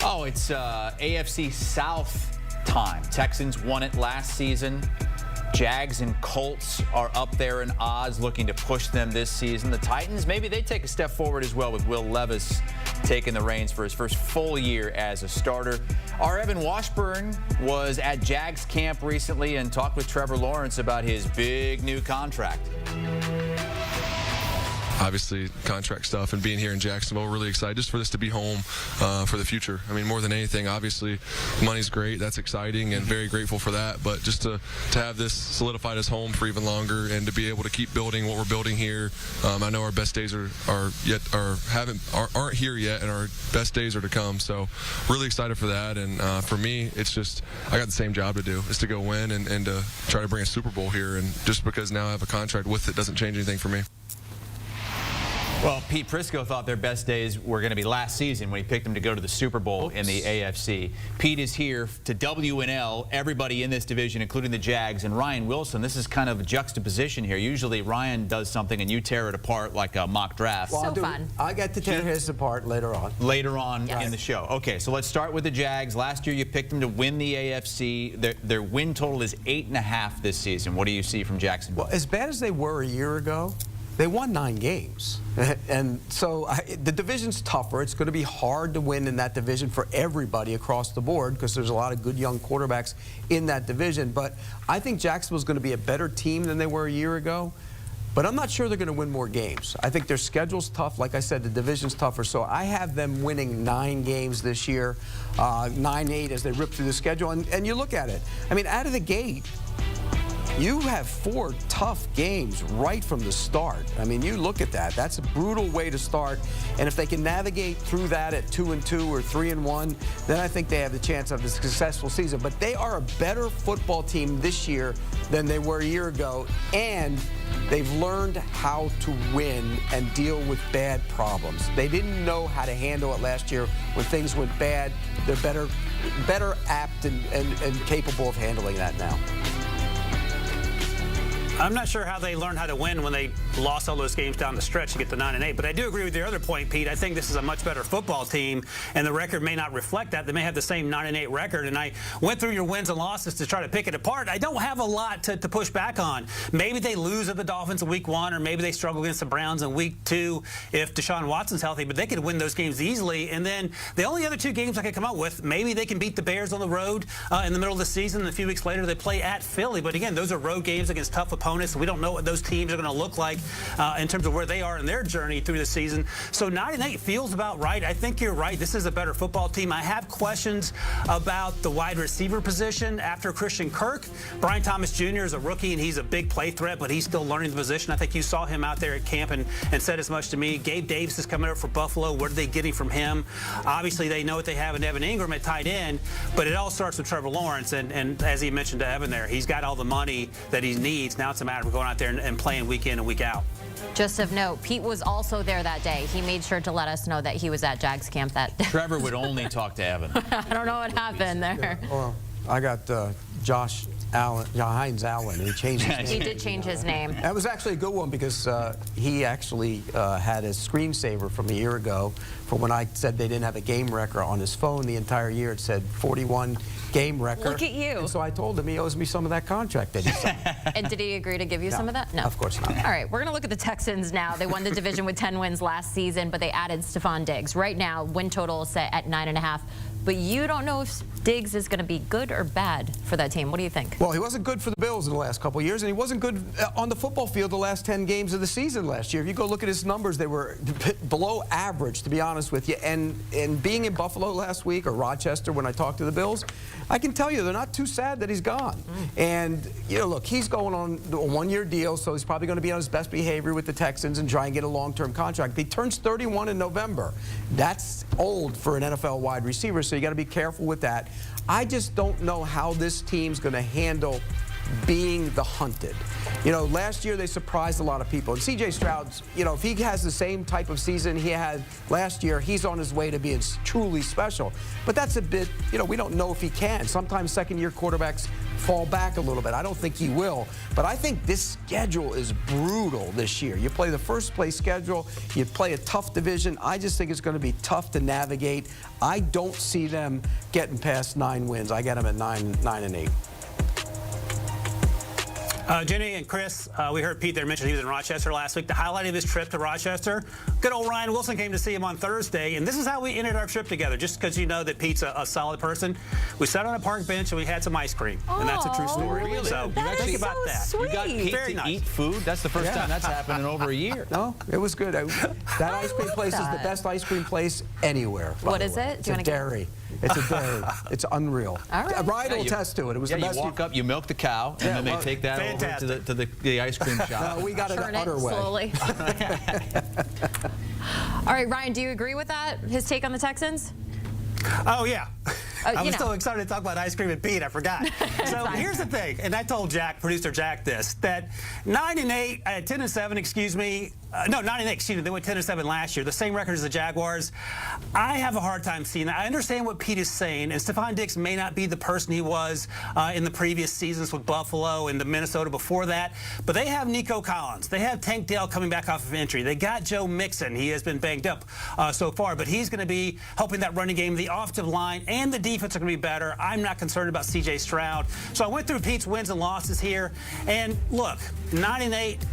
Oh, it's AFC South time. Texans won it last season. Jags and Colts are up there in odds, looking to push them this season. The Titans, maybe they take a step forward as well with Will Levis taking the reins for his first full year as a starter. Our Evan Washburn was at Jags camp recently and talked with Trevor Lawrence about his big new contract. Obviously, contract stuff and being here in Jacksonville, really excited just for this to be home for the future. I mean, more than anything, obviously, money's great. That's exciting and very grateful for that. But just to have this solidified as home for even longer and to be able to keep building what we're building here. I know our best days aren't here yet, and our best days are to come. So really excited for that. And for me, it's just I got the same job to do, is to go win and to try to bring a Super Bowl here. And just because now I have a contract with it doesn't change anything for me. Well, Pete Prisco thought their best days were going to be last season when he picked them to go to the Super Bowl in the AFC. Pete is here to WNL, everybody in this division, including the Jags, and Ryan Wilson. This is kind of a juxtaposition here. Usually Ryan does something and you tear it apart like a mock draft. Well, so fun. I get to tear his apart later on. Later on in the show. Okay, so let's start with the Jags. Last year you picked them to win the AFC. Their win total is 8.5 this season. What do you see from Jacksonville? Well, as bad as they were a year ago, they won 9 games. And so the division's tougher. It's going to be hard to win in that division for everybody across the board because there's a lot of good young quarterbacks in that division. But I think Jacksonville's going to be a better team than they were a year ago. But I'm not sure they're going to win more games. I think their schedule's tough. Like I said, the division's tougher. So I have them winning 9 games this year, 9-8 as they rip through the schedule. And you look at it. I mean, out of the gate, you have 4 tough games right from the start. I mean, you look at that. That's a brutal way to start. And if they can navigate through that at 2-2 or 3-1, then I think they have the chance of a successful season. But they are a better football team this year than they were a year ago. And they've learned how to win and deal with bad problems. They didn't know how to handle it last year when things went bad. They're better apt and capable of handling that now. I'm not sure how they learned how to win when they lost all those games down the stretch to get to 9-8. But I do agree with your other point, Pete. I think this is a much better football team, and the record may not reflect that. They may have the same 9-8 record. And I went through your wins and losses to try to pick it apart. I don't have a lot to push back on. Maybe they lose at the Dolphins in week 1, or maybe they struggle against the Browns in week 2 if Deshaun Watson's healthy. But they could win those games easily. And then the only other 2 games I could come up with, maybe they can beat the Bears on the road in the middle of the season. And a few weeks later, they play at Philly. But again, those are road games against tough opponents. We don't know what those teams are going to look like in terms of where they are in their journey through the season. So 9-8 feels about right. I think you're right. This is a better football team. I have questions about the wide receiver position after Christian Kirk. Brian Thomas Jr. is a rookie, and he's a big play threat, but he's still learning the position. I think you saw him out there at camp and said as much to me. Gabe Davis is coming up for Buffalo. What are they getting from him? Obviously, they know what they have in Evan Ingram at tight end, but it all starts with Trevor Lawrence. And as he mentioned to Evan there, he's got all the money that he needs. Now it's a matter of going out there and playing week in and week out. Just of note, Pete was also there that day. He made sure to let us know that he was at Jags camp that day. Trevor would only talk to Evan. I don't know what happened there. Yeah, well, I got Josh Hines Allen. He changed his name. He did change his name. That was actually a good one because he actually had a screensaver from a year ago for when I said they didn't have a game record on his phone the entire year. It said 41 game record. Look at you. And so I told him he owes me some of that contract that he signed. And did he agree to give you some of that? No. Of course not. All right, we're going to look at the Texans now. They won the division with 10 wins last season, but they added Stephon Diggs. Right now, win total is set at 9.5. But you don't know if Diggs is going to be good or bad for that team. What do you think? Well, he wasn't good for the Bills in the last couple of years, and he wasn't good on the football field the last 10 games of the season last year. If you go look at his numbers, they were below average, to be honest with you. And being in Buffalo last week, or Rochester when I talked to the Bills, I can tell you they're not too sad that he's gone. And, you know, look, he's going on a 1-year deal, so he's probably going to be on his best behavior with the Texans and try and get a long-term contract. But he turns 31 in November. That's old for an NFL wide receiver, so you got to be careful with that. I just don't know how this team's going to handle being the hunted. You know, last year they surprised a lot of people. And C.J. Stroud's, you know, if he has the same type of season he had last year, he's on his way to being truly special. But that's a bit, you know, we don't know if he can. Sometimes second-year quarterbacks fall back a little bit. I don't think he will. But I think this schedule is brutal this year. You play the first-place schedule. You play a tough division. I just think it's going to be tough to navigate. I don't see them getting past 9 wins. I got them at 9-8. Jenny and Chris, we heard Pete there mention he was in Rochester last week. The highlight of his trip to Rochester, good old Ryan Wilson came to see him on Thursday, and this is how we ended our trip together, just because you know that Pete's a solid person. We sat on a park bench and we had some ice cream, and that's a true story. Really? So That think is about so that. sweet. You got Pete Very to nice. eat food? That's the first time that's happened in over a year. No, it was good. That ice cream place is the best ice cream place anywhere. What is it? It's a dairy. It's a dairy. It's unreal. All right. Ryan will you- attest to it. It was the You best. walk up, you milk the cow, and then they well, take that fantastic. over to the ice cream shop. No, we got it Churn the it other way. slowly. All right, Ryan, do you agree with that? His take on the Texans? Oh, yeah. I was know. so excited to talk about ice cream and Pete, I forgot. So fine. here's the thing, and I told Jack, producer Jack, this, that 9-8, 10-7, excuse me. No, 9-8, excuse me. They went 10-7 last year. The same record as the Jaguars. I have a hard time seeing that. I understand what Pete is saying, and Stephon Diggs may not be the person he was in the previous seasons with Buffalo and the Minnesota before that, but they have Nico Collins. They have Tank Dell coming back off of injury. They got Joe Mixon. He has been banged up so far, but he's going to be helping that running game. The offensive line and the defense are going to be better. I'm not concerned about C.J. Stroud. So I went through Pete's wins and losses here, and look, 9-8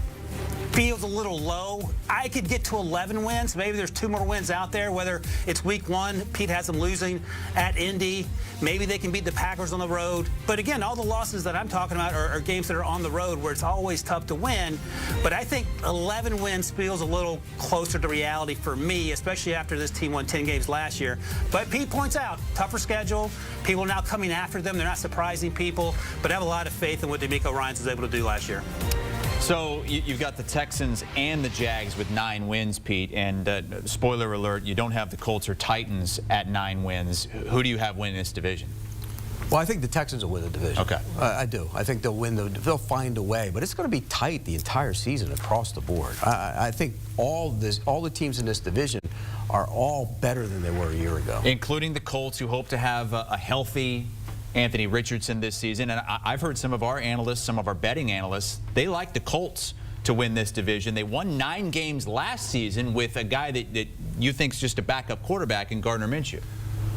feels a little low. I could get to 11 wins. Maybe there's 2 more wins out there, whether it's week 1, Pete has them losing at Indy. Maybe they can beat the Packers on the road. But again, all the losses that I'm talking about are games that are on the road where it's always tough to win. But I think 11 wins feels a little closer to reality for me, especially after this team won 10 games last year. But Pete points out, tougher schedule. People are now coming after them. They're not surprising people. But I have a lot of faith in what DeMeco Ryans was able to do last year. So you've got the Texans and the Jags with 9 wins, Pete. And spoiler alert, you don't have the Colts or Titans at 9 wins. Who do you have winning this division? Well, I think the Texans will win the division. Okay. I do. I think they'll win. They'll find a way. But it's going to be tight the entire season across the board. I think all the teams in this division are all better than they were a year ago. Including the Colts, who hope to have a healthy Anthony Richardson this season. And I've heard some of our analysts, some of our betting analysts, they like the Colts to win this division. They won 9 games last season with a guy that you think's just a backup quarterback in Gardner Minshew.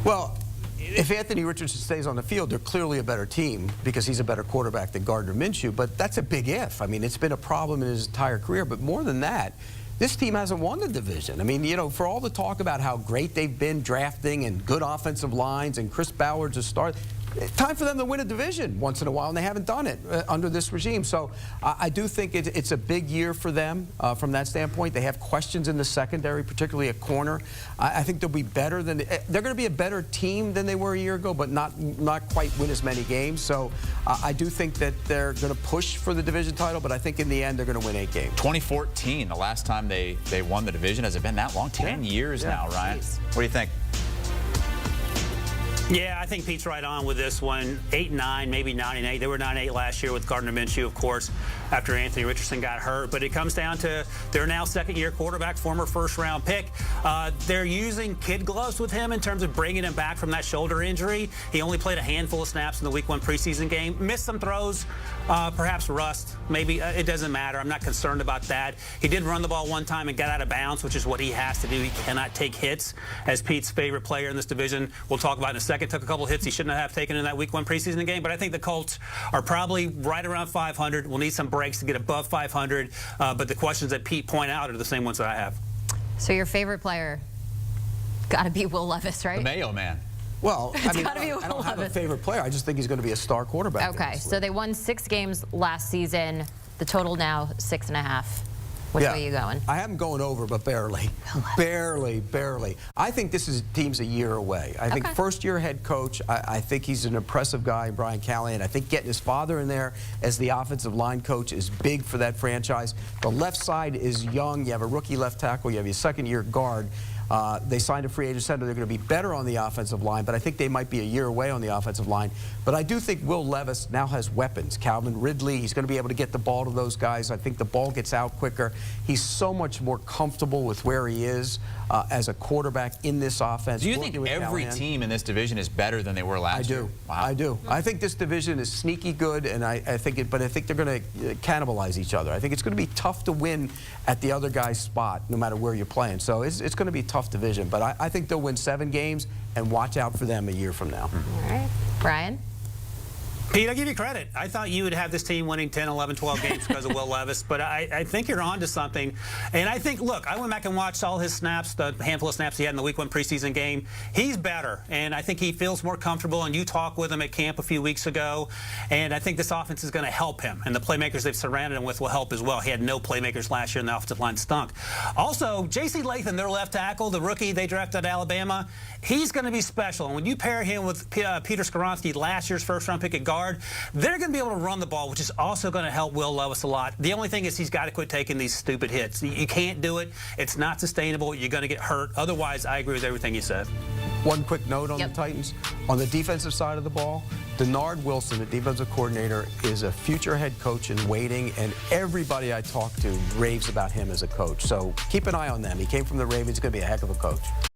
Well, if Anthony Richardson stays on the field, they're clearly a better team because he's a better quarterback than Gardner Minshew. But that's a big if. I mean, it's been a problem in his entire career. But more than that, this team hasn't won the division. I mean, you know, for all the talk about how great they've been drafting and good offensive lines and Chris Ballard's a star, time for them to win a division once in a while, and they haven't done it under this regime. So I do think it's a big year for them from that standpoint. They have questions in the secondary, particularly at corner. I think they'll be better than they're going to be a better team than they were a year ago, but not quite win as many games. So I do think that they're going to push for the division title, but I think in the end they're going to win 8 games. 2014, the last time they won the division. Has it been that long? 10 years now, Ryan. Jeez. What do you think? Yeah, I think Pete's right on with this one. 8-9, maybe 9-8. They were 9-8 last year with Gardner Minshew, of course, after Anthony Richardson got hurt. But it comes down to their now second-year quarterback, former first-round pick. They're using kid gloves with him in terms of bringing him back from that shoulder injury. He only played a handful of snaps in the Week 1 preseason game. Missed some throws, perhaps rust. Maybe it doesn't matter. I'm not concerned about that. He did run the ball one time and got out of bounds, which is what he has to do. He cannot take hits, as Pete's favorite player in this division. We'll talk about in a second. Took a couple hits he shouldn't have taken in that Week 1 preseason game, but I think the Colts are probably right around 500. We'll need some breaks to get above 500, but the questions that Pete pointed out are the same ones that I have. So your favorite player got to be Will Levis, right? The Mayo Man. Well, I mean, gotta be I don't have a Levis. favorite player. I just think he's going to be a star quarterback. Okay, so they won 6 games last season. The total now 6.5. Which way are you going? I have him going over, but barely. Barely. I think this team's a year away. I think first-year head coach. I think he's an impressive guy, Brian Callahan. I think getting his father in there as the offensive line coach is big for that franchise. The left side is young. You have a rookie left tackle. You have your second-year guard. They signed a free agent center. They're going to be better on the offensive line, but I think they might be a year away on the offensive line. But I do think Will Levis now has weapons. Calvin Ridley, he's going to be able to get the ball to those guys. I think the ball gets out quicker. He's so much more comfortable with where he is as a quarterback in this offense. Do you think every team in this division is better than they were last year? Wow. I do. I think this division is sneaky good, and I think they're going to cannibalize each other. I think it's going to be tough to win at the other guy's spot, no matter where you're playing. So it's going to be a tough division, but I think they'll win 7 games, and watch out for them a year from now. All right. Brian? Pete, I give you credit. I thought you would have this team winning 10, 11, 12 games because of Will Levis, but I think you're on to something. And I think, look, I went back and watched all his snaps, the handful of snaps he had in the Week 1 preseason game. He's better, and I think he feels more comfortable, and you talked with him at camp a few weeks ago, and I think this offense is going to help him, and the playmakers they've surrounded him with will help as well. He had no playmakers last year, and the offensive line stunk. Also, J.C. Latham, their left tackle, the rookie they drafted at Alabama, he's going to be special. And when you pair him with Peter Skoronski, last year's first-round pick at guard, they're going to be able to run the ball, which is also going to help Will Levis a lot. The only thing is he's got to quit taking these stupid hits. You can't do it. It's not sustainable. You're going to get hurt. Otherwise, I agree with everything you said. One quick note on the Titans. On the defensive side of the ball, Denard Wilson, the defensive coordinator, is a future head coach in waiting, and everybody I talk to raves about him as a coach. So keep an eye on them. He came from the Ravens. He's going to be a heck of a coach.